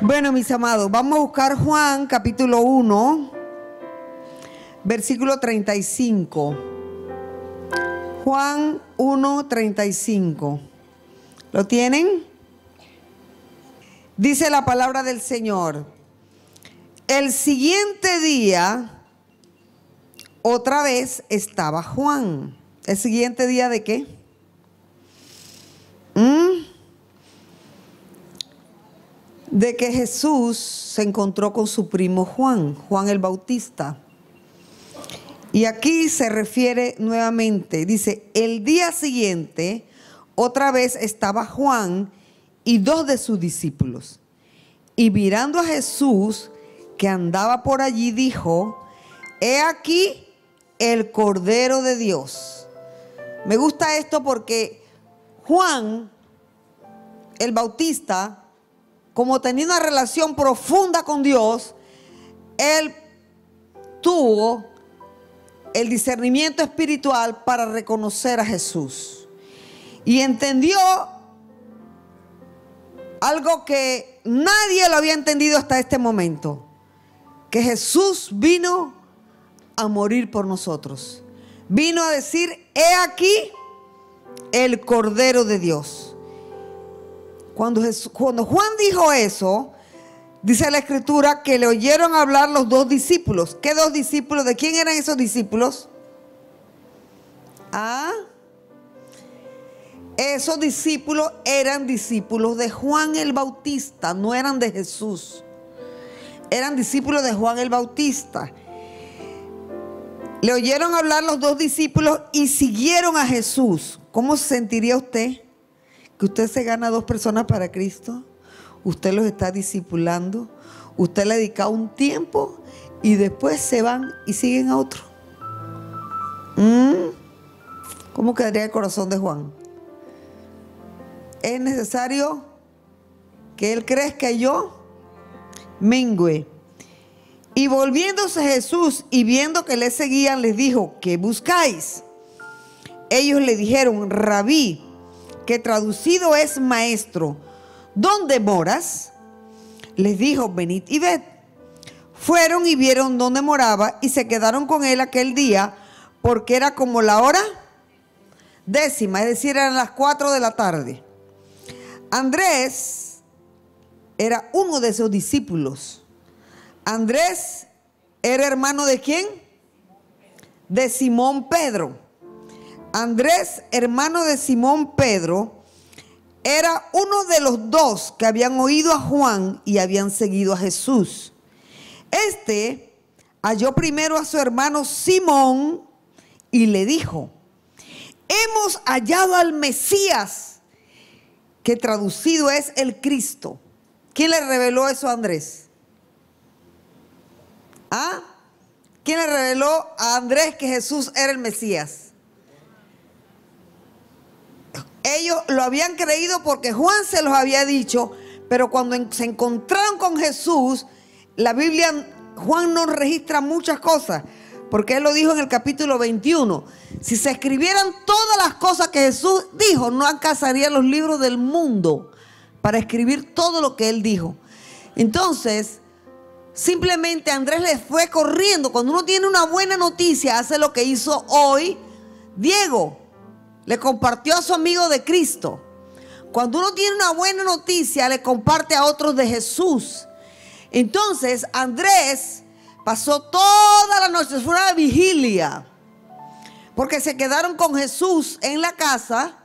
Bueno, mis amados, vamos a buscar Juan capítulo 1, versículo 35. Juan 1, 35. ¿Lo tienen? Dice la palabra del Señor. El siguiente día, otra vez estaba Juan. ¿El siguiente día de qué? De que Jesús se encontró con su primo Juan, Juan el Bautista. Y aquí se refiere nuevamente, dice, el día siguiente, otra vez estaba Juan y dos de sus discípulos. Y mirando a Jesús, que andaba por allí, dijo, he aquí el Cordero de Dios. Me gusta esto porque Juan, el Bautista, como tenía una relación profunda con Dios, él tuvo el discernimiento espiritual para reconocer a Jesús. Y entendió algo que nadie lo había entendido hasta este momento, que Jesús vino a morir por nosotros. Vino a decir, he aquí el Cordero de Dios. Cuando Juan dijo eso, dice la Escritura que le oyeron hablar los dos discípulos. ¿Qué dos discípulos? ¿De quién eran esos discípulos? Esos discípulos eran discípulos de Juan el Bautista, no eran de Jesús. Eran discípulos de Juan el Bautista. Le oyeron hablar los dos discípulos y siguieron a Jesús. ¿Cómo se sentiría usted? Que usted se gana dos personas para Cristo, usted los está discipulando, usted le ha dedicado un tiempo y después se van y siguen a otro. ¿Cómo quedaría el corazón de Juan? Es necesario que él crezca y yo mengüe. Y volviéndose Jesús y viendo que le seguían, les dijo, ¿qué buscáis? Ellos le dijeron, Rabí, que traducido es maestro, ¿dónde moras? Les dijo, venid y ved. Fueron y vieron dónde moraba y se quedaron con él aquel día, porque era como la hora 10, es decir, eran las 4 de la tarde. Andrés era uno de esos discípulos. Andrés era hermano ¿de quién? De Simón Pedro. Andrés, hermano de Simón Pedro, era uno de los dos que habían oído a Juan y habían seguido a Jesús. Este halló primero a su hermano Simón y le dijo, hemos hallado al Mesías, que traducido es el Cristo. ¿Quién le reveló eso a Andrés? ¿Quién le reveló a Andrés que Jesús era el Mesías? Ellos lo habían creído porque Juan se los había dicho, pero cuando se encontraron con Jesús, la Biblia, Juan no registra muchas cosas, porque él lo dijo en el capítulo 21. Si se escribieran todas las cosas que Jesús dijo, no alcanzarían los libros del mundo para escribir todo lo que él dijo. Entonces, simplemente Andrés le fue corriendo. Cuando uno tiene una buena noticia, hace lo que hizo hoy Diego. Le compartió a su amigo de Cristo. Cuando uno tiene una buena noticia, le comparte a otros de Jesús. Entonces, Andrés pasó toda la noche, fue una vigilia, porque se quedaron con Jesús en la casa,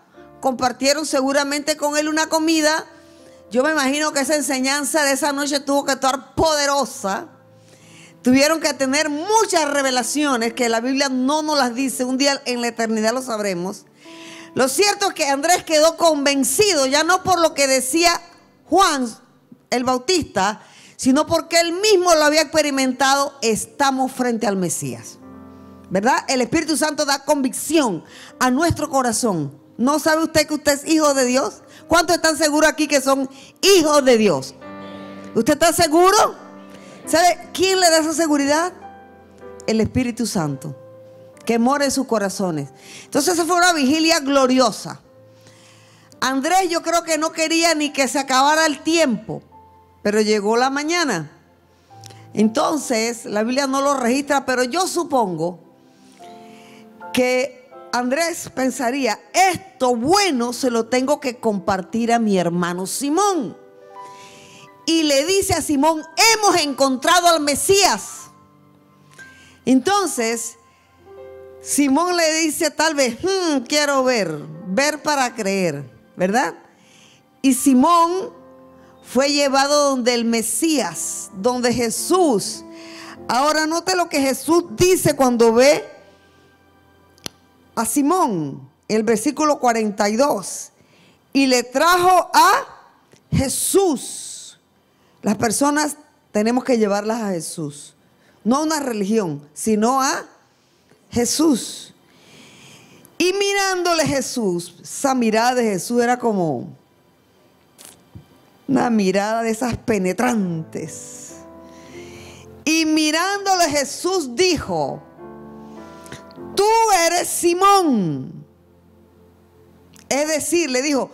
compartieron seguramente con él una comida. Yo me imagino que esa enseñanza de esa noche tuvo que estar poderosa. Tuvieron que tener muchas revelaciones que la Biblia no nos las dice. Un día en la eternidad lo sabremos. Lo cierto es que Andrés quedó convencido, ya no por lo que decía Juan el Bautista, sino porque él mismo lo había experimentado. Estamos frente al Mesías, ¿verdad? El Espíritu Santo da convicción a nuestro corazón. ¿No sabe usted que usted es hijo de Dios? ¿Cuántos están seguros aquí que son hijos de Dios? ¿Usted está seguro? ¿Sabe quién le da esa seguridad? El Espíritu Santo, que mora en sus corazones. Entonces esa fue una vigilia gloriosa. Andrés yo creo que no quería ni que se acabara el tiempo, pero llegó la mañana. Entonces, la Biblia no lo registra, pero yo supongo que Andrés pensaría, esto bueno se lo tengo que compartir a mi hermano Simón. Y le dice a Simón, hemos encontrado al Mesías. Entonces, Simón le dice tal vez, quiero ver para creer, ¿verdad? Y Simón fue llevado donde el Mesías, donde Jesús. Ahora note lo que Jesús dice cuando ve a Simón, el versículo 42. Y le trajo a Jesús. Las personas tenemos que llevarlas a Jesús. No a una religión, sino a Jesús. Y mirándole Jesús, esa mirada de Jesús era como una mirada de esas penetrantes. Y mirándole Jesús dijo, tú eres Simón. Es decir, le dijo,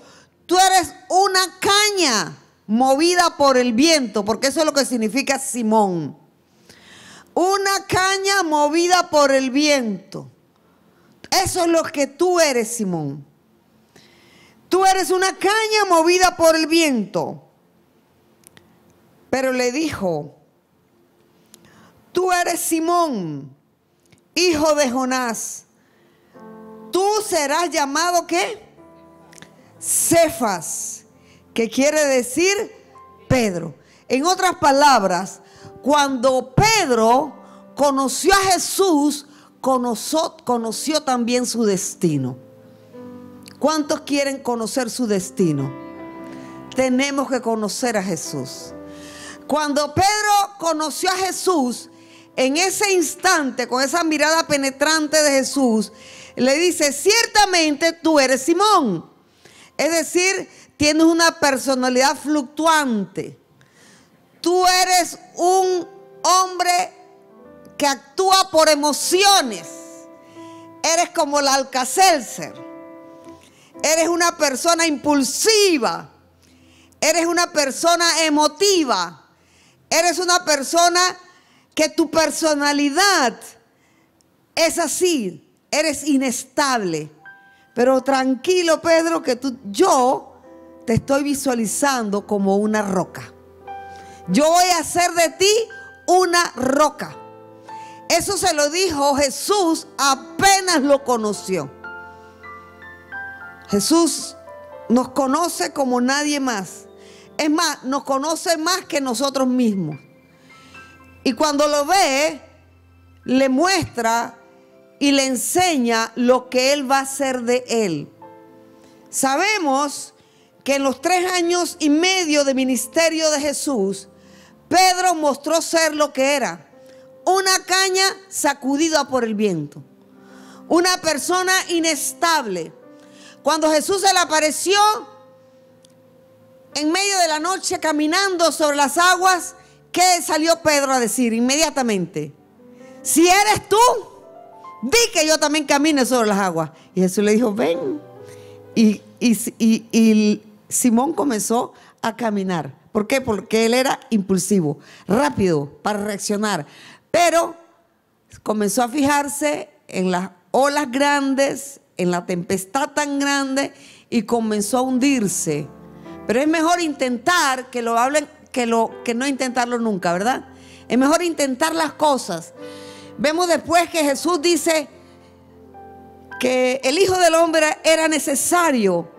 tú eres una caña movida por el viento, porque eso es lo que significa Simón. Una caña movida por el viento. Eso es lo que tú eres, Simón. Tú eres una caña movida por el viento. Pero le dijo, tú eres Simón, hijo de Jonás. Tú serás llamado, ¿qué? Cefas, que quiere decir Pedro. En otras palabras, cuando Pedro conoció a Jesús, conoció también su destino. ¿Cuántos quieren conocer su destino? Tenemos que conocer a Jesús. Cuando Pedro conoció a Jesús, en ese instante, con esa mirada penetrante de Jesús, le dice, ciertamente tú eres Simón. Es decir, tienes una personalidad fluctuante. Tú eres un hombre que actúa por emociones. Eres como el Alka-Seltzer. Eres una persona impulsiva. Eres una persona emotiva. Eres una persona que tu personalidad es así. Eres inestable. Pero tranquilo, Pedro, que yo te estoy visualizando como una roca. Yo voy a hacer de ti una roca. Eso se lo dijo Jesús apenas lo conoció. Jesús nos conoce como nadie más. Es más, nos conoce más que nosotros mismos. Y cuando lo ve, le muestra y le enseña lo que Él va a hacer de él. Sabemos que en los 3 años y medio de ministerio de Jesús, Pedro mostró ser lo que era: una caña sacudida por el viento, una persona inestable. Cuando Jesús se le apareció en medio de la noche caminando sobre las aguas, ¿qué salió Pedro a decir inmediatamente? Si eres tú, di que yo también camine sobre las aguas. Y Jesús le dijo, ven. Y Simón comenzó a caminar. ¿Por qué? Porque él era impulsivo, rápido para reaccionar. Pero comenzó a fijarse en las olas grandes, en la tempestad tan grande, y comenzó a hundirse. Pero es mejor intentar que lo hablen que no intentarlo nunca, ¿verdad? Es mejor intentar las cosas. Vemos después que Jesús dice que el Hijo del Hombre era necesario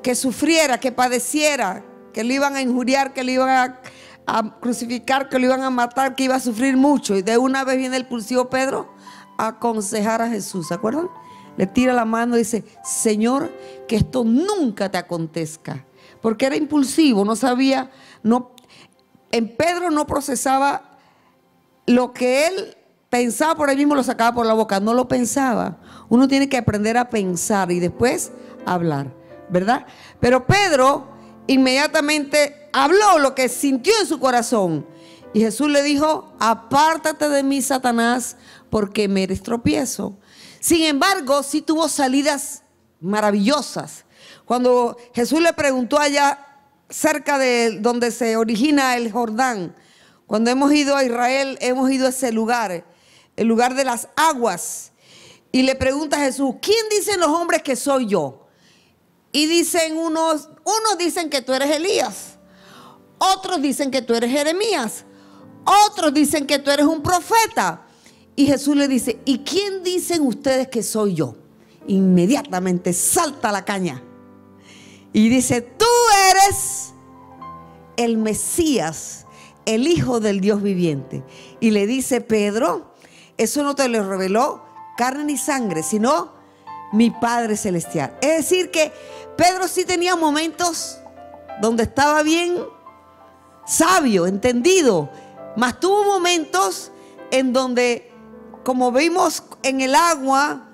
que sufriera, que padeciera, que lo iban a injuriar, que lo iban a crucificar, que lo iban a matar, que iba a sufrir mucho. Y de una vez viene el impulsivo Pedro a aconsejar a Jesús, ¿se acuerdan? Le tira la mano y dice, Señor, que esto nunca te acontezca. Porque era impulsivo, no sabía, en Pedro no procesaba lo que él pensaba, por ahí mismo lo sacaba por la boca, no lo pensaba. Uno tiene que aprender a pensar y después hablar, ¿verdad? Pero Pedro inmediatamente habló lo que sintió en su corazón. Y Jesús le dijo, apártate de mí, Satanás, porque me eres tropiezo. Sin embargo, sí tuvo salidas maravillosas. Cuando Jesús le preguntó allá, cerca de donde se origina el Jordán. Cuando hemos ido a Israel, hemos ido a ese lugar, el lugar de las aguas. Y le pregunta a Jesús, ¿quién dicen los hombres que soy yo? Y dicen unos dicen que tú eres Elías, otros dicen que tú eres Jeremías, otros dicen que tú eres un profeta. Y Jesús le dice, ¿y quién dicen ustedes que soy yo? Inmediatamente salta la caña y dice, tú eres el Mesías, el Hijo del Dios viviente. Y le dice, Pedro, eso no te lo reveló carne ni sangre, sino mi Padre Celestial. Es decir que Pedro sí tenía momentos donde estaba bien sabio, entendido, mas tuvo momentos en donde, como vimos en el agua,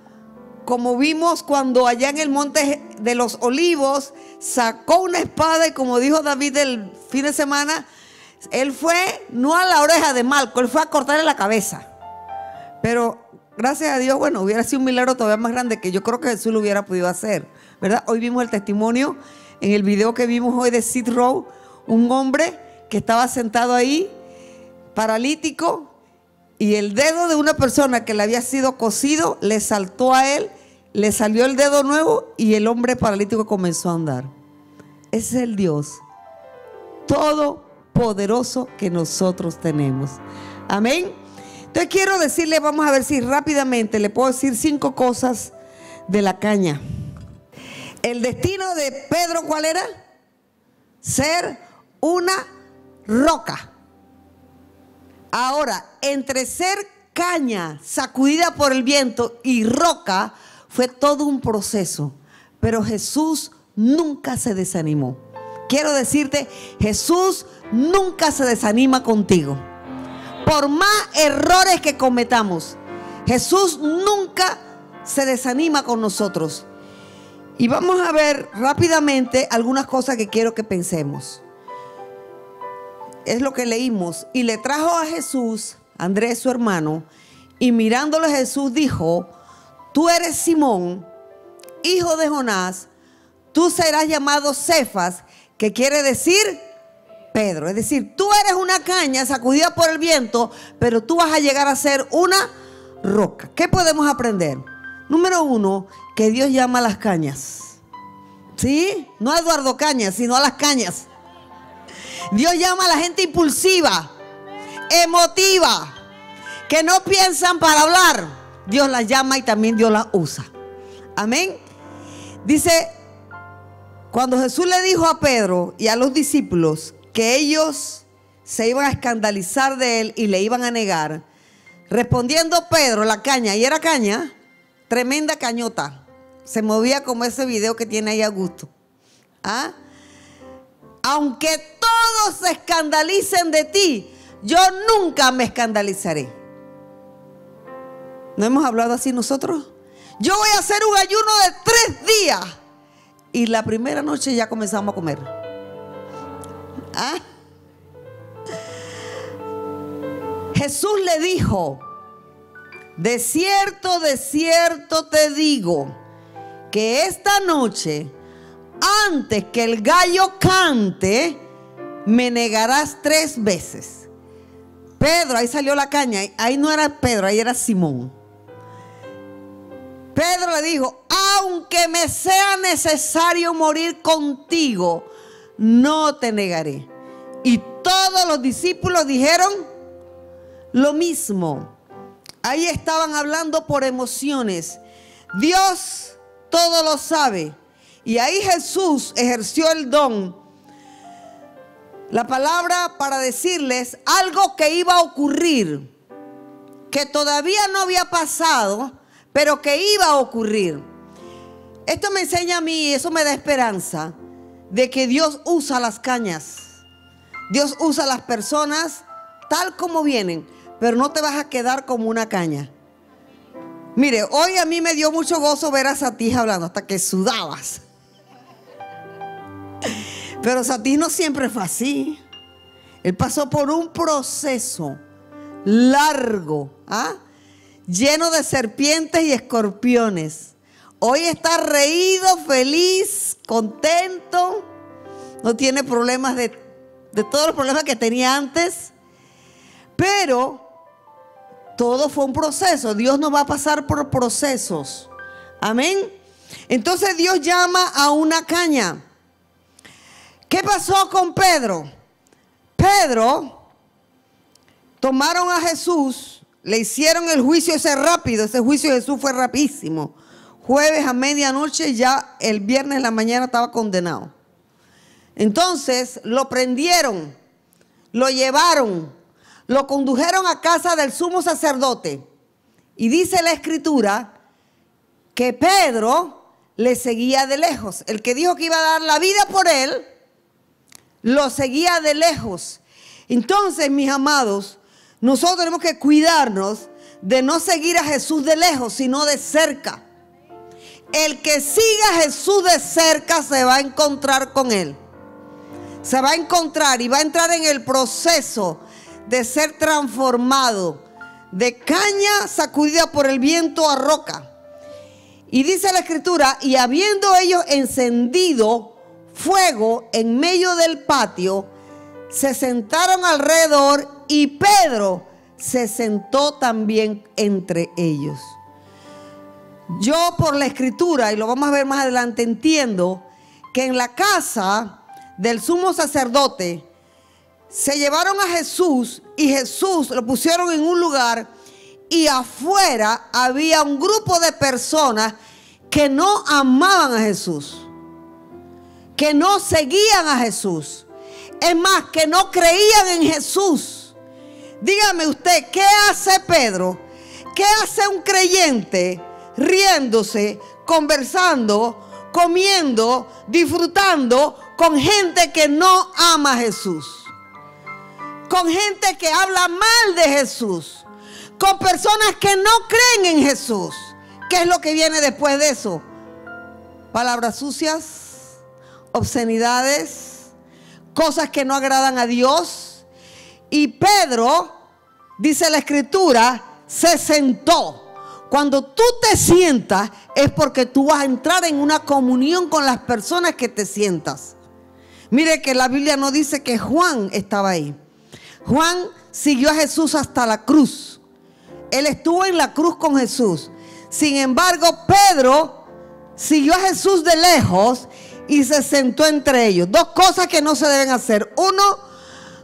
como vimos cuando allá en el monte de los olivos, sacó una espada y como dijo David el fin de semana, él fue no a la oreja de Malco, él fue a cortarle la cabeza. Pero gracias a Dios, bueno, hubiera sido un milagro todavía más grande que yo creo que Jesús lo hubiera podido hacer, ¿verdad? Hoy vimos el testimonio en el video que vimos hoy de Sid Rowe, un hombre que estaba sentado ahí, paralítico, y el dedo de una persona que le había sido cosido le saltó a él, le salió el dedo nuevo y el hombre paralítico comenzó a andar. Ese es el Dios todopoderoso que nosotros tenemos. Amén. Entonces quiero decirle, vamos a ver si rápidamente le puedo decir 5 cosas de la caña. El destino de Pedro, ¿cuál era? Ser una roca. Ahora, entre ser caña sacudida por el viento y roca fue todo un proceso, pero Jesús nunca se desanimó. Quiero decirte, Jesús nunca se desanima contigo. Por más errores que cometamos, Jesús nunca se desanima con nosotros. Y vamos a ver rápidamente algunas cosas que quiero que pensemos. Es lo que leímos. Y le trajo a Jesús, Andrés su hermano, y mirándole Jesús dijo, tú eres Simón, hijo de Jonás, tú serás llamado Cefas, que quiere decir Pedro. Es decir, tú eres una caña sacudida por el viento, pero tú vas a llegar a ser una roca. ¿Qué podemos aprender? Número 1, que Dios llama a las cañas. ¿Sí? No a Eduardo Cañas, sino a las cañas. Dios llama a la gente impulsiva, emotiva, que no piensan para hablar. Dios las llama y también Dios las usa. Amén. Dice, cuando Jesús le dijo a Pedro y a los discípulos que ellos se iban a escandalizar de él y le iban a negar, respondiendo Pedro, la caña, y era caña, tremenda cañota, se movía como ese video que tiene ahí Augusto. ¿Ah? Aunque todos se escandalicen de ti, yo nunca me escandalizaré. ¿No hemos hablado así nosotros? Yo voy a hacer un ayuno de 3 días. Y la primera noche ya comenzamos a comer. ¿Ah? Jesús le dijo, de cierto te digo, que esta noche, antes que el gallo cante, me negarás 3 veces. Pedro, ahí salió la caña, ahí no era Pedro, ahí era Simón. Pedro le dijo, aunque me sea necesario morir contigo, no te negaré. Y todos los discípulos dijeron lo mismo. Ahí estaban hablando por emociones. Dios todo lo sabe. Y ahí Jesús ejerció el don, la palabra para decirles algo que iba a ocurrir, que todavía no había pasado, pero que iba a ocurrir. Esto me enseña a mí, eso me da esperanza, de que Dios usa las cañas. Dios usa las personas tal como vienen, pero no te vas a quedar como una caña. Mire, hoy a mí me dio mucho gozo ver a Satij hablando, hasta que sudabas. Pero Satij no siempre fue así. Él pasó por un proceso largo, lleno de serpientes y escorpiones. Hoy está reído, feliz, contento, no tiene problemas de todos los problemas que tenía antes, pero todo fue un proceso. Dios nos va a pasar por procesos. Amén. Entonces Dios llama a una caña. ¿Qué pasó con Pedro? Pedro, tomaron a Jesús, le hicieron el juicio ese rápido. Ese juicio de Jesús fue rapidísimo. Jueves a medianoche, ya el viernes en la mañana estaba condenado. Entonces lo prendieron, lo llevaron, lo condujeron a casa del sumo sacerdote. Y dice la escritura que Pedro le seguía de lejos. El que dijo que iba a dar la vida por él, lo seguía de lejos. Entonces, mis amados, nosotros tenemos que cuidarnos de no seguir a Jesús de lejos, sino de cerca. El que siga a Jesús de cerca se va a encontrar con él. Se va a encontrar y va a entrar en el proceso de ser transformado de caña sacudida por el viento a roca. Y dice la escritura, y habiendo ellos encendido fuego en medio del patio, se sentaron alrededor y Pedro se sentó también entre ellos. Yo por la escritura, y lo vamos a ver más adelante, entiendo que en la casa del sumo sacerdote se llevaron a Jesús y Jesús lo pusieron en un lugar y afuera había un grupo de personas que no amaban a Jesús, que no seguían a Jesús, es más, que no creían en Jesús. Dígame usted, ¿qué hace Pedro? ¿Qué hace un creyente riéndose, conversando, comiendo, disfrutando con gente que no ama a Jesús? Con gente que habla mal de Jesús, con personas que no creen en Jesús. ¿Qué es lo que viene después de eso? Palabras sucias, obscenidades, cosas que no agradan a Dios. Y Pedro, dice la escritura, se sentó. Cuando tú te sientas es porque tú vas a entrar en una comunión con las personas que te sientas. Mire que la Biblia no dice que Juan estaba ahí. Juan siguió a Jesús hasta la cruz. Él estuvo en la cruz con Jesús. Sin embargo, Pedro siguió a Jesús de lejos y se sentó entre ellos. Dos cosas que no se deben hacer. Uno,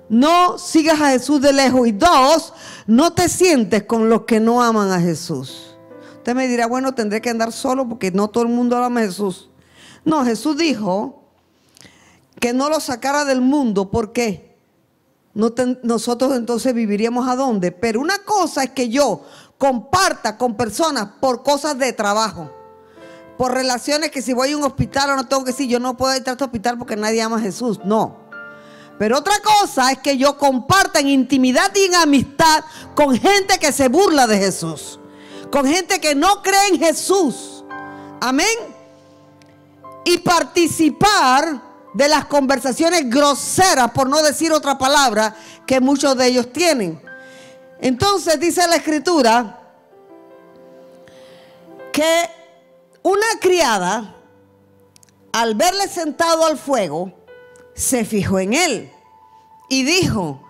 no sigas a Jesús de lejos. Y dos, no te sientes con los que no aman a Jesús. Usted me dirá, bueno, tendré que andar solo porque no todo el mundo ama a Jesús. No, Jesús dijo que no lo sacara del mundo. ¿Por qué? Nosotros entonces viviríamos ¿a dónde? Pero una cosa es que yo comparta con personas por cosas de trabajo, por relaciones, que si voy a un hospital o no tengo que decir, yo no puedo entrar a este hospital porque nadie ama a Jesús. No. Pero otra cosa es que yo comparta en intimidad y en amistad con gente que se burla de Jesús, con gente que no cree en Jesús. Amén. Y participar de las conversaciones groseras, por no decir otra palabra, que muchos de ellos tienen. Entonces dice la escritura que una criada, al verle sentado al fuego, se fijó en él y dijo,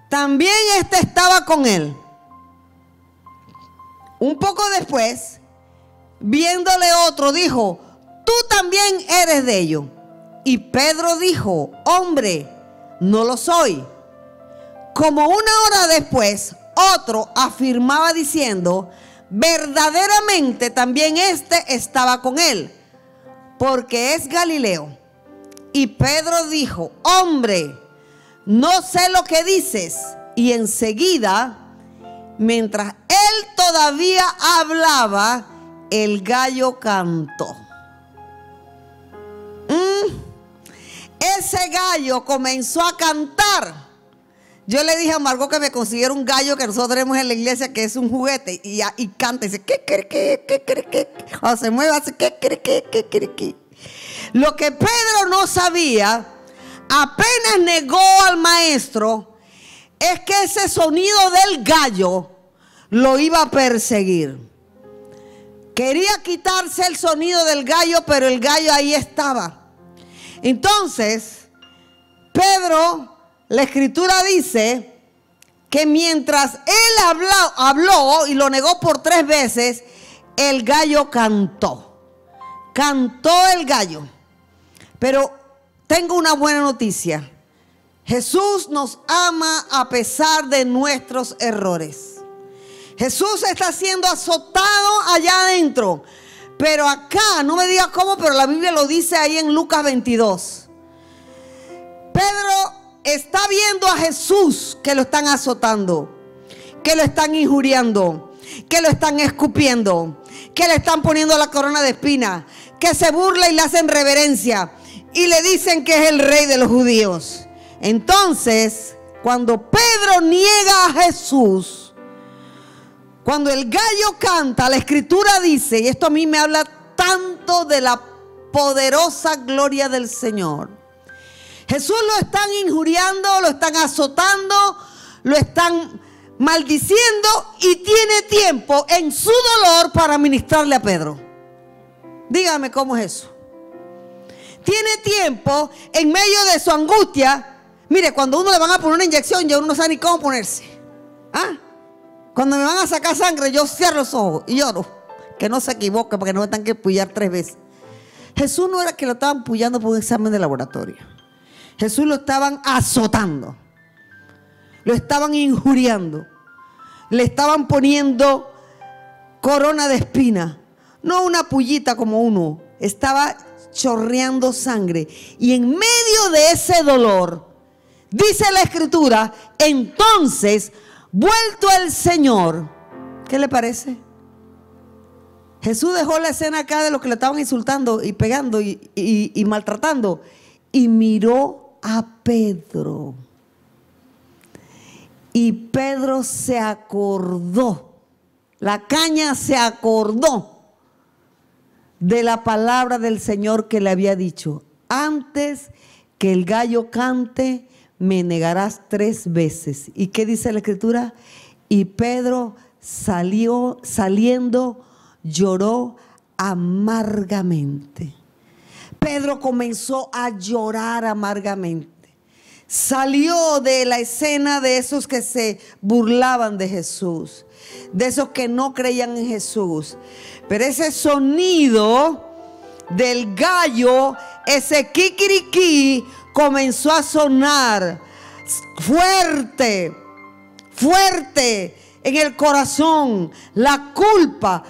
también este estaba con él. Un poco después, viéndole otro, dijo, tú también eres de ellos. Y Pedro dijo, hombre, no lo soy. Como una hora después, otro afirmaba diciendo, verdaderamente también este estaba con él, porque es Galileo. Y Pedro dijo, hombre, no sé lo que dices. Y enseguida, mientras él todavía hablaba, el gallo cantó. Ese gallo comenzó a cantar. Yo le dije a Margot que me consiguiera un gallo que nosotros tenemos en la iglesia, que es un juguete, y canta y dice, ¿qué? Cuando se mueve hace, ¿qué? Lo que Pedro no sabía, apenas negó al maestro, es que ese sonido del gallo lo iba a perseguir. Quería quitarse el sonido del gallo, pero el gallo ahí estaba. Entonces, Pedro, la escritura dice que mientras él habló y lo negó por 3 veces, el gallo cantó. Cantó el gallo. Pero tengo una buena noticia. Jesús nos ama a pesar de nuestros errores. Jesús está siendo azotado allá adentro. Pero acá, no me digas cómo, pero la Biblia lo dice ahí en Lucas 22. Pedro está viendo a Jesús que lo están azotando, que lo están injuriando, que lo están escupiendo, que le están poniendo la corona de espinas, que se burla y le hacen reverencia y le dicen que es el rey de los judíos. Entonces, cuando Pedro niega a Jesús, cuando el gallo canta, la escritura dice, y esto a mí me habla tanto de la poderosa gloria del Señor. Jesús lo están injuriando, lo están azotando, lo están maldiciendo y tiene tiempo en su dolor para ministrarle a Pedro. Dígame cómo es eso. Tiene tiempo en medio de su angustia. Mire, cuando uno le van a poner una inyección, ya uno no sabe ni cómo ponerse. Cuando me van a sacar sangre, yo cierro los ojos y lloro. Que no se equivoque, porque no me tengan que pullar 3 veces. Jesús no era que lo estaban pullando por un examen de laboratorio. Jesús lo estaban azotando. Lo estaban injuriando. Le estaban poniendo corona de espina. No una pullita como uno. Estaba chorreando sangre. Y en medio de ese dolor, dice la escritura, entonces, vuelto el Señor, ¿qué le parece? Jesús dejó la escena acá de los que le estaban insultando y pegando y maltratando, y miró a Pedro. Y Pedro se acordó, la caña se acordó de la palabra del Señor que le había dicho: antes que el gallo cante, me negarás 3 veces. ¿Y qué dice la escritura? Y Pedro saliendo, lloró amargamente. Pedro comenzó a llorar amargamente. Salió de la escena de esos que se burlaban de Jesús, de esos que no creían en Jesús. Pero ese sonido del gallo, ese kikiriki, comenzó a sonar fuerte, fuerte en el corazón. La culpa.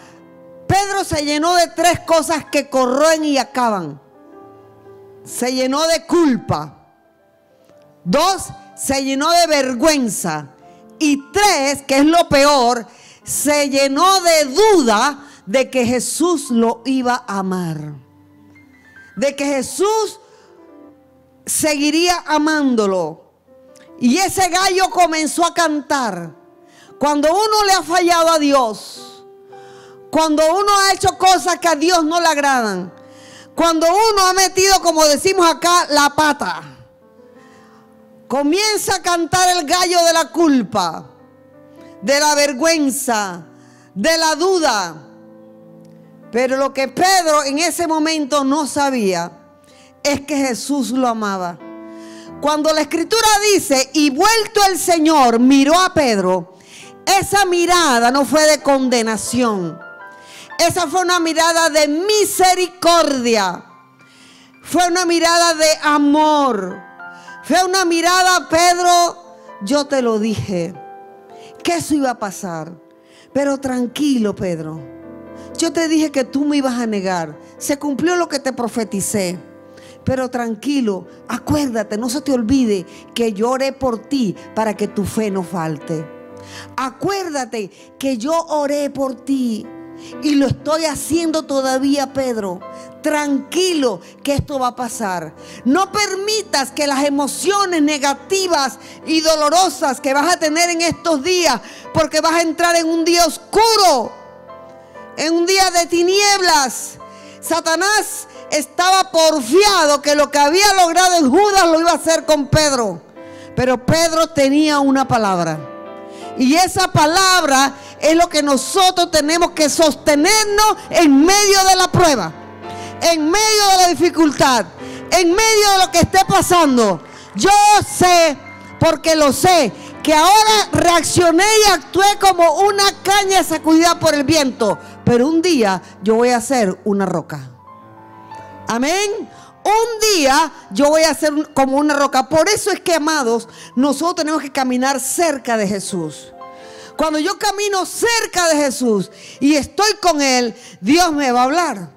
Pedro se llenó de 3 cosas que corroen y acaban. Se llenó de culpa. 2, se llenó de vergüenza. Y 3, que es lo peor, se llenó de duda de que Jesús lo iba a amar, de que Jesús seguiría amándolo. Y ese gallo comenzó a cantar. Cuando uno le ha fallado a Dios, cuando uno ha hecho cosas que a Dios no le agradan, cuando uno ha metido, como decimos acá, la pata, comienza a cantar el gallo de la culpa, de la vergüenza, de la duda. Pero lo que Pedro en ese momento no sabía es que Jesús lo amaba. Cuando la escritura dice, y vuelto el Señor miró a Pedro, esa mirada no fue de condenación. Esa fue una mirada de misericordia. Fue una mirada de amor. Fue una mirada: Pedro, yo te lo dije, que eso iba a pasar. Pero tranquilo, Pedro. Yo te dije que tú me ibas a negar. Se cumplió lo que te profeticé. Pero tranquilo, acuérdate, no se te olvide que yo oré por ti para que tu fe no falte. Acuérdate que yo oré por ti y lo estoy haciendo todavía, Pedro. Tranquilo, que esto va a pasar. No permitas que las emociones negativas y dolorosas que vas a tener en estos días, porque vas a entrar en un día oscuro, en un día de tinieblas. Satanás estaba porfiado que lo que había logrado en Judas lo iba a hacer con Pedro. Pero Pedro tenía una palabra. Y esa palabra es lo que nosotros tenemos que sostenernos en medio de la prueba, en medio de la dificultad, en medio de lo que esté pasando. Yo sé, porque lo sé, que ahora reaccioné y actué como una caña sacudida por el viento, pero un día yo voy a ser una roca. Amén. Un día yo voy a ser como una roca. Por eso es que, amados, nosotros tenemos que caminar cerca de Jesús. Cuando yo camino cerca de Jesús y estoy con Él, Dios me va a hablar.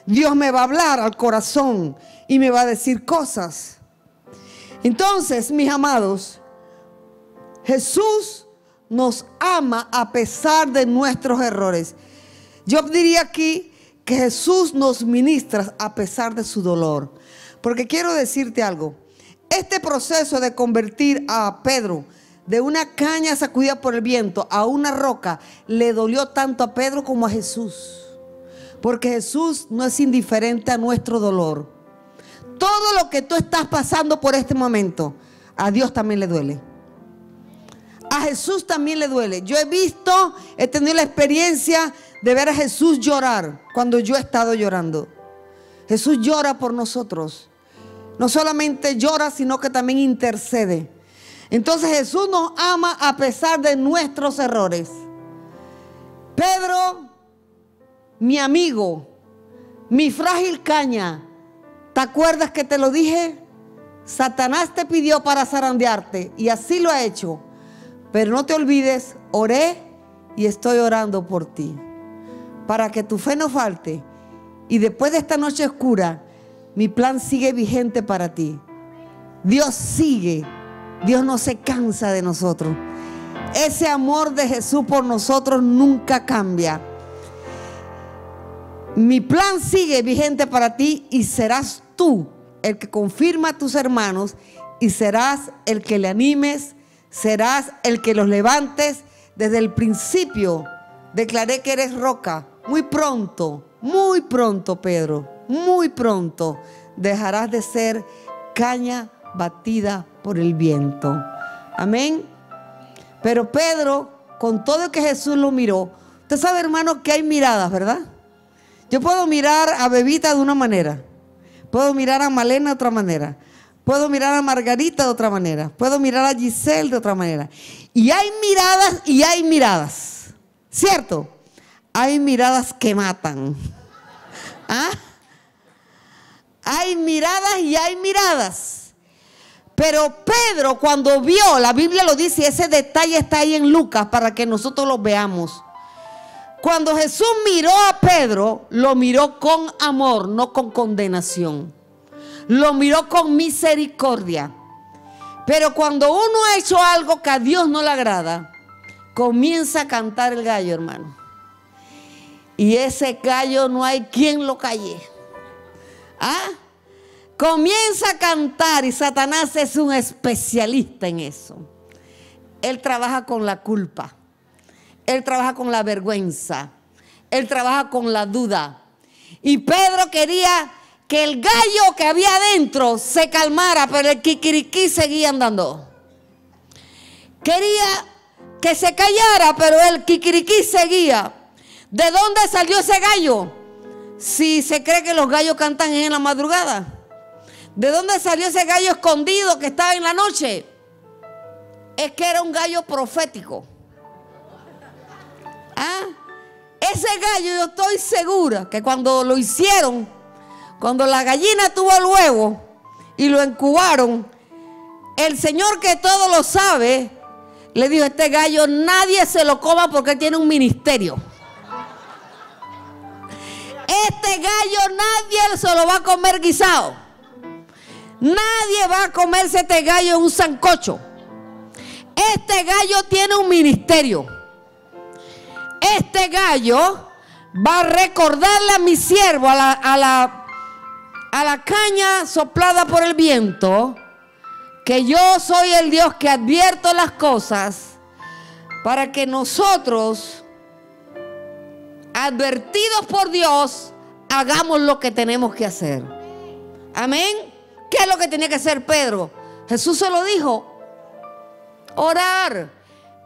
Dios me va a hablar al corazón y me va a decir cosas. Entonces, mis amados, Jesús nos ama a pesar de nuestros errores. Yo diría aquí que Jesús nos ministra a pesar de su dolor. Porque quiero decirte algo. Este proceso de convertir a Pedro de una caña sacudida por el viento a una roca le dolió tanto a Pedro como a Jesús. Porque Jesús no es indiferente a nuestro dolor. Todo lo que tú estás pasando por este momento, a Dios también le duele. A Jesús también le duele. Yo he tenido la experiencia de ver a Jesús llorar cuando yo he estado llorando. Jesús llora por nosotros. No solamente llora, sino que también intercede. Entonces Jesús nos ama a pesar de nuestros errores. Pedro, mi amigo, mi frágil caña, ¿te acuerdas que te lo dije? Satanás te pidió para zarandearte y así lo ha hecho. Pero no te olvides, oré y estoy orando por ti, para que tu fe no falte. Y después de esta noche oscura, mi plan sigue vigente para ti. Dios sigue. Dios no se cansa de nosotros. Ese amor de Jesús por nosotros nunca cambia. Mi plan sigue vigente para ti y serás tú el que confirma a tus hermanos y serás el que le animes, serás el que los levantes. Desde el principio declaré que eres roca. Muy pronto, Pedro, muy pronto dejarás de ser caña batida por el viento. Amén. Pero Pedro, con todo que Jesús lo miró, usted sabe, hermano, que hay miradas, ¿verdad? Yo puedo mirar a Bebita de una manera, puedo mirar a Malena de otra manera, puedo mirar a Margarita de otra manera, puedo mirar a Giselle de otra manera. Y hay miradas y hay miradas, ¿cierto? Hay miradas que matan. ¿Ah? Hay miradas y hay miradas. Pero Pedro, cuando vio, la Biblia lo dice, y ese detalle está ahí en Lucas para que nosotros lo veamos. Cuando Jesús miró a Pedro, lo miró con amor, no con condenación. Lo miró con misericordia. Pero cuando uno ha hecho algo que a Dios no le agrada, comienza a cantar el gallo, hermano. Y ese gallo no hay quien lo calle. ¿Ah? Comienza a cantar y Satanás es un especialista en eso. Él trabaja con la culpa. Él trabaja con la vergüenza. Él trabaja con la duda. Y Pedro quería que el gallo que había adentro se calmara, pero el kikiriquí seguía andando. Quería que se callara, pero el kikiriquí seguía. ¿De dónde salió ese gallo? Si se cree que los gallos cantan en la madrugada. ¿De dónde salió ese gallo escondido que estaba en la noche? Es que era un gallo profético. ¿Ah? Ese gallo, yo estoy segura que cuando lo hicieron, cuando la gallina tuvo el huevo y lo incubaron, el Señor que todo lo sabe, le dijo: este gallo nadie se lo coma porque él tiene un ministerio. Este gallo nadie se lo va a comer guisado. Nadie va a comerse este gallo en un sancocho. Este gallo tiene un ministerio. Este gallo va a recordarle a mi siervo, a la caña soplada por el viento, que yo soy el Dios que advierto las cosas para que nosotros, advertidos por Dios, hagamos lo que tenemos que hacer. Amén. ¿Qué es lo que tenía que hacer Pedro? Jesús se lo dijo: orar.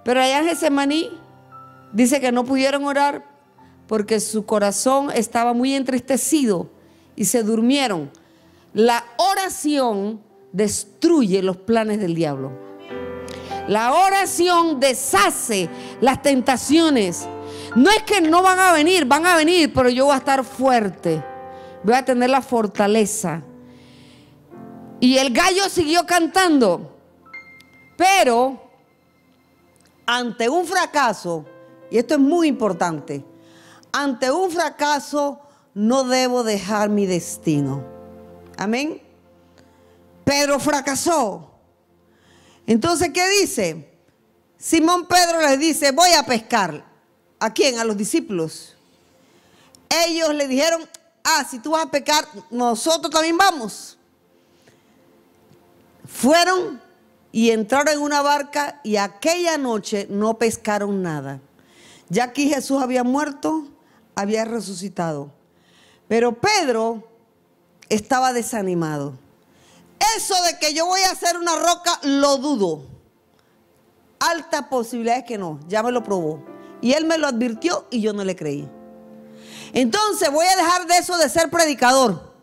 Pero allá en Getsemaní dice que no pudieron orar porque su corazón estaba muy entristecido y se durmieron. La oración destruye los planes del diablo. La oración deshace las tentaciones. No es que no van a venir, pero yo voy a estar fuerte. Voy a tener la fortaleza. Y el gallo siguió cantando. Pero ante un fracaso, y esto es muy importante, ante un fracaso no debo dejar mi destino. Amén. Pedro fracasó. Entonces, ¿qué dice? Simón Pedro les dice, voy a pescar. ¿A quién? A los discípulos. Ellos le dijeron, si tú vas a pescar, nosotros también vamos. Fueron y entraron en una barca y aquella noche no pescaron nada. Ya aquí Jesús había muerto, había resucitado. Pero Pedro estaba desanimado. Eso de que yo voy a hacer una roca, lo dudo. Alta posibilidad es que no, ya me lo probó. Y él me lo advirtió y yo no le creí. Entonces voy a dejar de eso de ser predicador.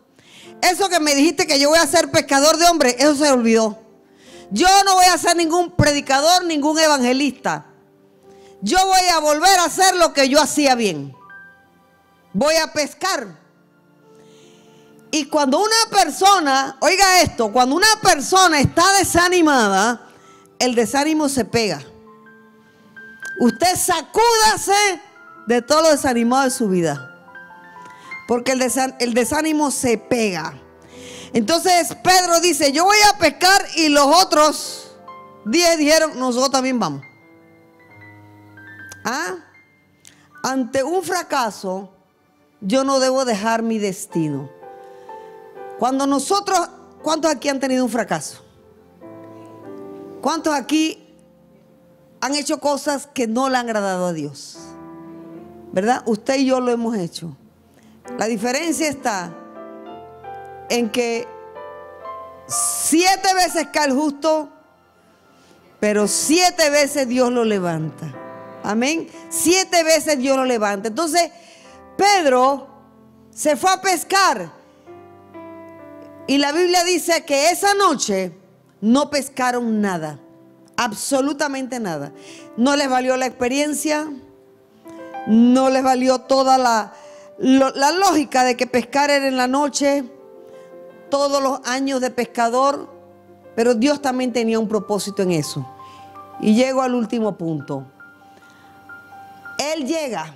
Eso que me dijiste que yo voy a ser pescador de hombres, eso se olvidó. Yo no voy a ser ningún predicador, ningún evangelista. Yo voy a volver a hacer lo que yo hacía bien. Voy a pescar. Y cuando una persona, oiga esto, cuando una persona está desanimada, el desánimo se pega. Usted sacúdase de todo lo desanimado de su vida. Porque el desánimo se pega. Entonces Pedro dice, yo voy a pescar, y los otros 10 dijeron, nosotros también vamos. Ante un fracaso, yo no debo dejar mi destino. Cuando nosotros, ¿cuántos aquí han tenido un fracaso? ¿Cuántos aquí han hecho cosas que no le han agradado a Dios? ¿Verdad? Usted y yo lo hemos hecho. La diferencia está en que 7 veces cae el justo, pero 7 veces Dios lo levanta. Amén. 7 veces Dios lo levanta. Entonces Pedro se fue a pescar. Y la Biblia dice que esa noche no pescaron nada. Absolutamente nada. No les valió la experiencia. No les valió toda la lógica de que pescar era en la noche. Todos los años de pescador. Pero Dios también tenía un propósito en eso. Y llego al último punto. Él llega.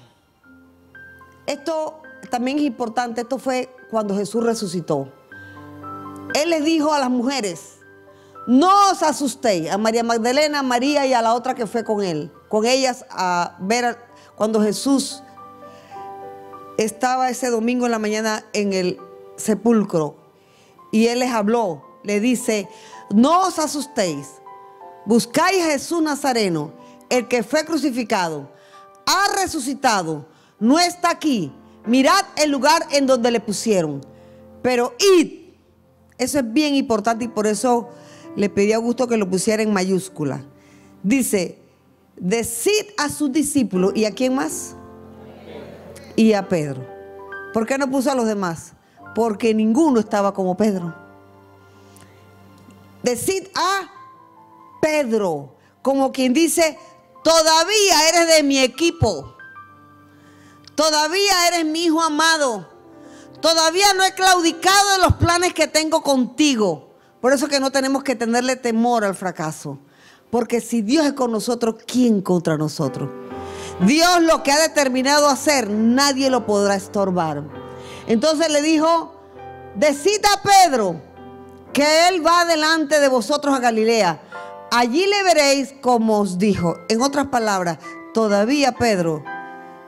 Esto también es importante. Esto fue cuando Jesús resucitó. Él les dijo a las mujeres, no os asustéis, a María Magdalena, a María y a la otra que fue con él, con ellas a ver cuando Jesús estaba ese domingo en la mañana en el sepulcro. Y él les habló, le dice, no os asustéis, buscáis a Jesús Nazareno, el que fue crucificado, ha resucitado, no está aquí, mirad el lugar en donde le pusieron, pero id. Eso es bien importante y por eso le pedí a Augusto que lo pusiera en mayúscula. Dice, decid a sus discípulos, ¿y a quién más? Y a Pedro. ¿Por qué no puso a los demás? Porque ninguno estaba como Pedro. Decid a Pedro, como quien dice, todavía eres de mi equipo. Todavía eres mi hijo amado. Todavía no he claudicado en los planes que tengo contigo. Por eso que no tenemos que tenerle temor al fracaso. Porque si Dios es con nosotros, ¿quién contra nosotros? Dios lo que ha determinado hacer, nadie lo podrá estorbar. Entonces le dijo, decid a Pedro que él va delante de vosotros a Galilea. Allí le veréis como os dijo. En otras palabras, todavía Pedro,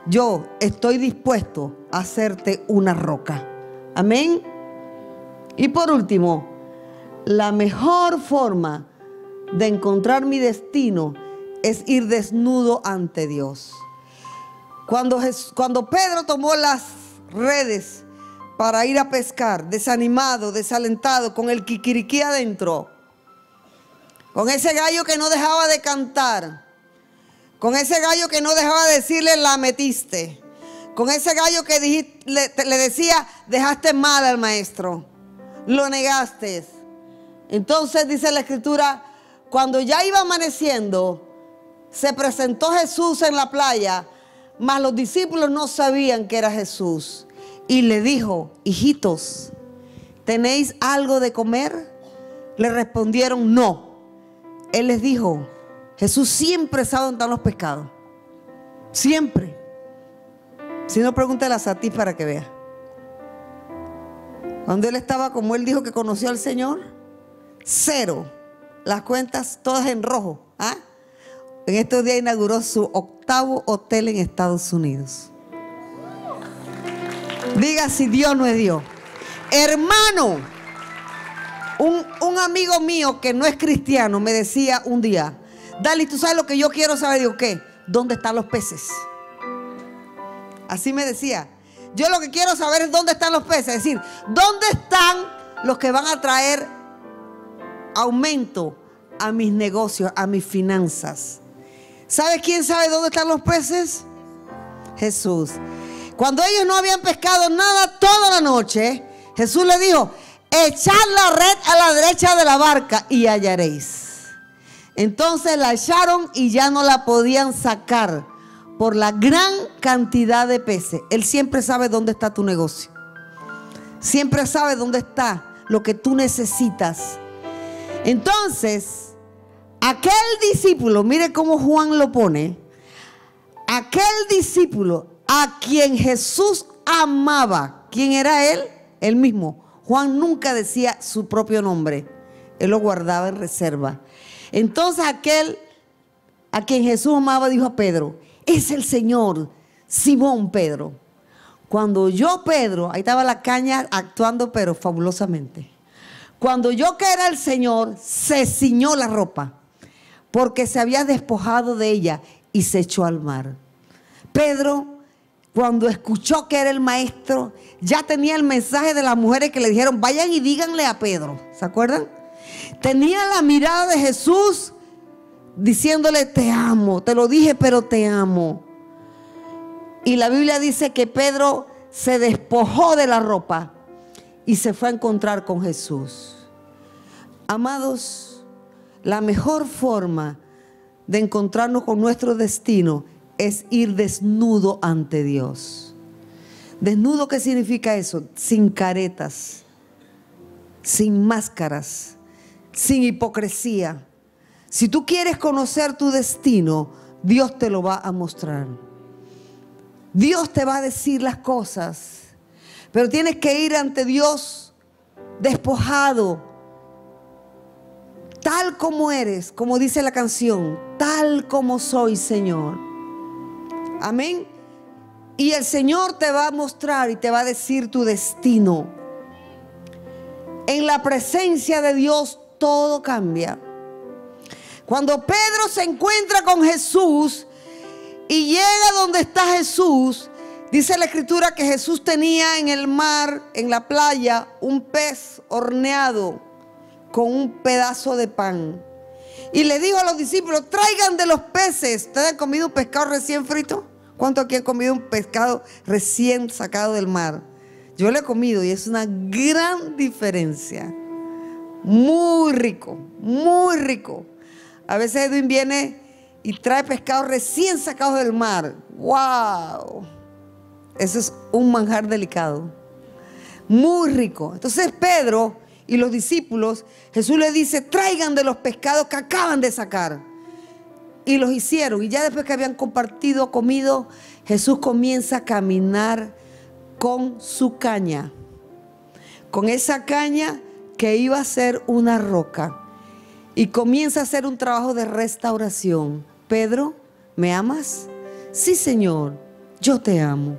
yo estoy dispuesto a hacerte una roca. Amén. Y por último, la mejor forma de encontrar mi destino es ir desnudo ante Dios. Cuando Pedro tomó las redes para ir a pescar, desanimado, desalentado, con el kikiriquí adentro, con ese gallo que no dejaba de cantar, con ese gallo que no dejaba de decirle la metiste, con ese gallo que le decía dejaste mal al maestro, lo negaste, Entonces dice la escritura, cuando ya iba amaneciendo, se presentó Jesús en la playa, mas los discípulos no sabían que era Jesús. Y le dijo, hijitos, ¿tenéis algo de comer? Le respondieron, no. Él les dijo, Jesús siempre sabe dónde están los pescados. Siempre. Si no, pregúntelas a ti para que veas. Cuando él estaba, como él dijo que conoció al Señor, cero. Las cuentas todas en rojo. ¿Ah? En estos días inauguró su 8º hotel en Estados Unidos. Diga si Dios no es Dios. Hermano, un amigo mío que no es cristiano me decía un día, Dali, ¿tú sabes lo que yo quiero saber? Digo, ¿qué? ¿Dónde están los peces? Así me decía. Yo lo que quiero saber es dónde están los peces. Es decir, ¿dónde están los que van a traer aumento a mis negocios, a mis finanzas? ¿Sabe quién sabe dónde están los peces? Jesús. Cuando ellos no habían pescado nada toda la noche, Jesús le dijo, echad la red a la derecha de la barca y hallaréis. Entonces la echaron y ya no la podían sacar por la gran cantidad de peces. Él siempre sabe dónde está tu negocio. Siempre sabe dónde está lo que tú necesitas. Entonces, aquel discípulo, mire cómo Juan lo pone, aquel discípulo a quien Jesús amaba, ¿quién era él? Él mismo. Juan nunca decía su propio nombre, él lo guardaba en reserva. Entonces aquel a quien Jesús amaba dijo a Pedro, es el Señor, Simón Pedro. Cuando oyó Pedro, ahí estaba la caña actuando pero fabulosamente. Cuando oyó que era el Señor, se ciñó la ropa, porque se había despojado de ella y se echó al mar. Pedro, cuando escuchó que era el maestro, ya tenía el mensaje de las mujeres que le dijeron, vayan y díganle a Pedro. ¿Se acuerdan? Tenía la mirada de Jesús diciéndole, te amo, te lo dije, pero te amo. Y la Biblia dice que Pedro se despojó de la ropa y se fue a encontrar con Jesús. Amados, la mejor forma de encontrarnos con nuestro destino es ir desnudo ante Dios. ¿Desnudo qué significa eso? Sin caretas, sin máscaras, sin hipocresía. Si tú quieres conocer tu destino, Dios te lo va a mostrar. Dios te va a decir las cosas, pero tienes que ir ante Dios despojado, tal como eres, como dice la canción, tal como soy, Señor. Amén. Y el Señor te va a mostrar y te va a decir tu destino. En la presencia de Dios todo cambia. Cuando Pedro se encuentra con Jesús y llega donde está Jesús, dice la escritura que Jesús tenía en el mar, en la playa, un pez horneado con un pedazo de pan. Y le dijo a los discípulos, traigan de los peces. ¿Ustedes han comido un pescado recién frito? ¿Cuántos aquí han comido un pescado recién sacado del mar? Yo lo he comido y es una gran diferencia. Muy rico, muy rico. A veces Edwin viene y trae pescado recién sacado del mar. ¡Wow! Eso es un manjar delicado. Muy rico. Entonces Pedro y los discípulos, Jesús les dice, traigan de los pescados que acaban de sacar. Y los hicieron. Y ya después que habían compartido, comido, Jesús comienza a caminar con su caña. Con esa caña que iba a ser una roca. Y comienza a hacer un trabajo de restauración. Pedro, ¿me amas? Sí, Señor, yo te amo.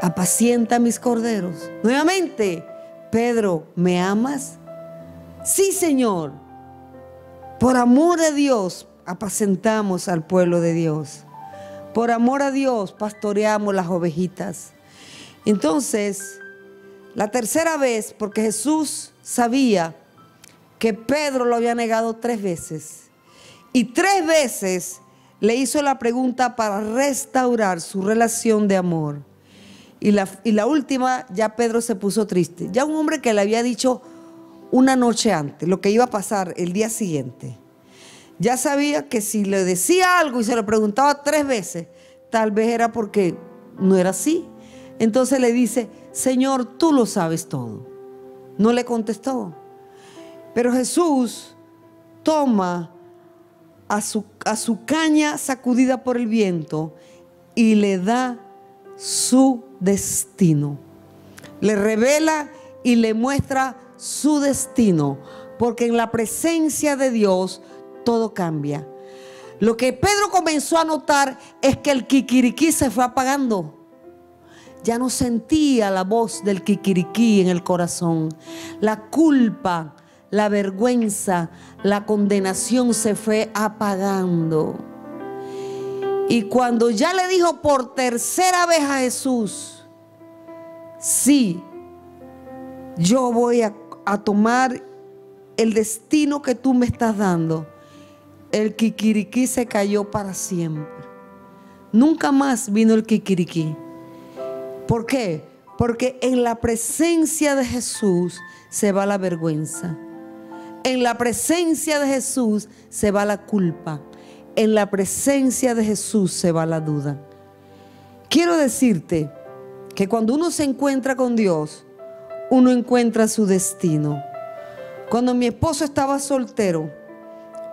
Apacienta mis corderos. Nuevamente, Pedro, ¿me amas? Sí, Señor. Por amor a Dios, apacentamos al pueblo de Dios. Por amor a Dios, pastoreamos las ovejitas. Entonces, la tercera vez, porque Jesús sabía que Pedro lo había negado 3 veces. Y 3 veces le hizo la pregunta para restaurar su relación de amor. Y la última, ya Pedro se puso triste. Ya un hombre que le había dicho una noche antes lo que iba a pasar el día siguiente. Ya sabía que si le decía algo y se lo preguntaba 3 veces, tal vez era porque no era así. Entonces le dice: Señor, tú lo sabes todo. No le contestó. Pero Jesús toma a su caña sacudida por el viento y le da su destino. Le revela y le muestra su destino, porque en la presencia de Dios todo cambia. Lo que Pedro comenzó a notar es que el kikiriquí se fue apagando. Ya no sentía la voz del kikiriquí en el corazón. La culpa, la vergüenza, la condenación se fue apagando. Y cuando ya le dijo por tercera vez a Jesús: sí, yo voy a tomar el destino que tú me estás dando, el kikiriquí se cayó para siempre. Nunca más vino el kikiriquí. ¿Por qué? Porque en la presencia de Jesús se va la vergüenza. En la presencia de Jesús se va la culpa. En la presencia de Jesús se va la duda. Quiero decirte que cuando uno se encuentra con Dios, uno encuentra su destino. Cuando mi esposo estaba soltero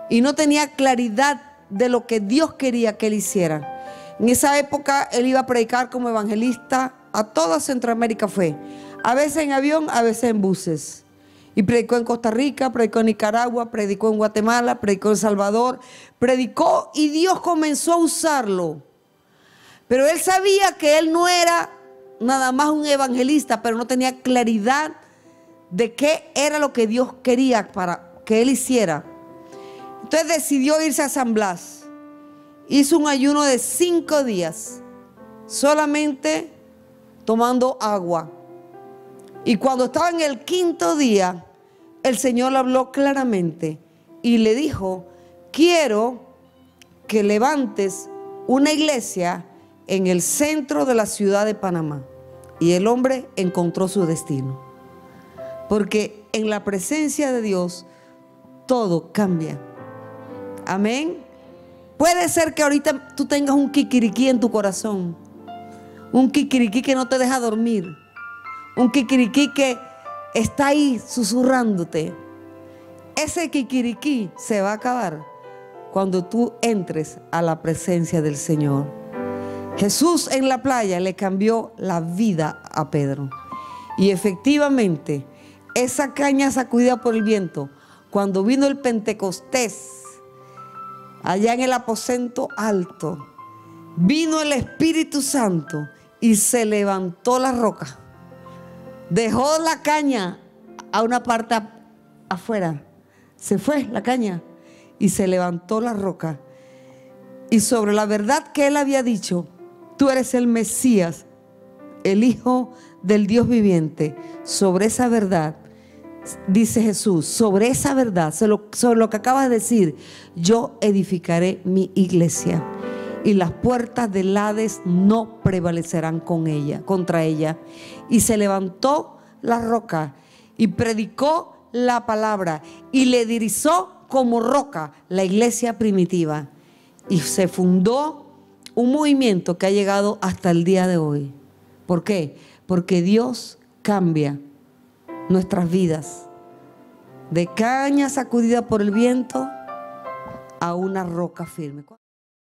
y no tenía claridad de lo que Dios quería que él hiciera, en esa época él iba a predicar como evangelista a toda Centroamérica. Fue a veces en avión, a veces en buses. Y predicó en Costa Rica, predicó en Nicaragua, predicó en Guatemala, predicó en El Salvador, predicó y Dios comenzó a usarlo. Pero él sabía que él no era nada más un evangelista, pero no tenía claridad de qué era lo que Dios quería para que él hiciera. Entonces decidió irse a San Blas. Hizo un ayuno de 5 días, solamente tomando agua. Y cuando estaba en el 5.º día, el Señor le habló claramente y le dijo: quiero que levantes una iglesia en el centro de la ciudad de Panamá. Y el hombre encontró su destino. Porque en la presencia de Dios todo cambia. Amén. Puede ser que ahorita tú tengas un kikiriquí en tu corazón. Un kikiriquí que no te deja dormir. Un kikiriquí que está ahí susurrándote. Ese kikiriquí se va a acabar cuando tú entres a la presencia del Señor. Jesús en la playa le cambió la vida a Pedro. Y efectivamente, esa caña sacudida por el viento, cuando vino el Pentecostés, allá en el aposento alto, vino el Espíritu Santo y se levantó la roca. Dejó la caña a una parte afuera. Se fue la caña y se levantó la roca. Y sobre la verdad que él había dicho: tú eres el Mesías, el Hijo del Dios viviente. Sobre esa verdad, dice Jesús, sobre esa verdad, sobre lo que acabas de decir, yo edificaré mi iglesia. Y las puertas del Hades no prevalecerán contra ella. Y se levantó la roca y predicó la palabra y le dirizó como roca la iglesia primitiva. Y se fundó un movimiento que ha llegado hasta el día de hoy. ¿Por qué? Porque Dios cambia nuestras vidas de caña sacudida por el viento a una roca firme.